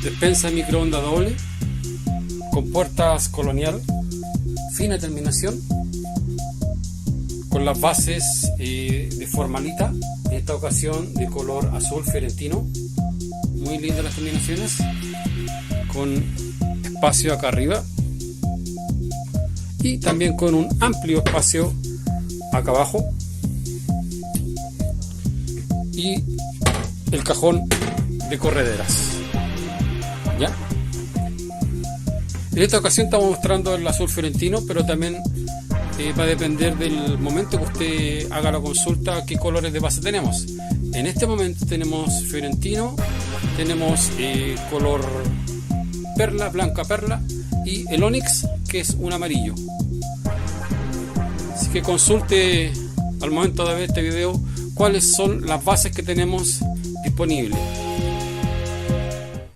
despensa de microondas doble con puertas colonial, fina terminación, con las bases de formalita, en esta ocasión de color azul fiorentino. Muy lindas las terminaciones, con espacio acá arriba y también con un amplio espacio acá abajo, y el cajón de correderas. ¿Ya? En esta ocasión estamos mostrando el azul fiorentino, pero también va a depender del momento que usted haga la consulta qué colores de base tenemos. En este momento tenemos fiorentino, tenemos color perla, blanca perla, y el onix, que es un amarillo. Así que consulte al momento de ver este video cuáles son las bases que tenemos disponibles.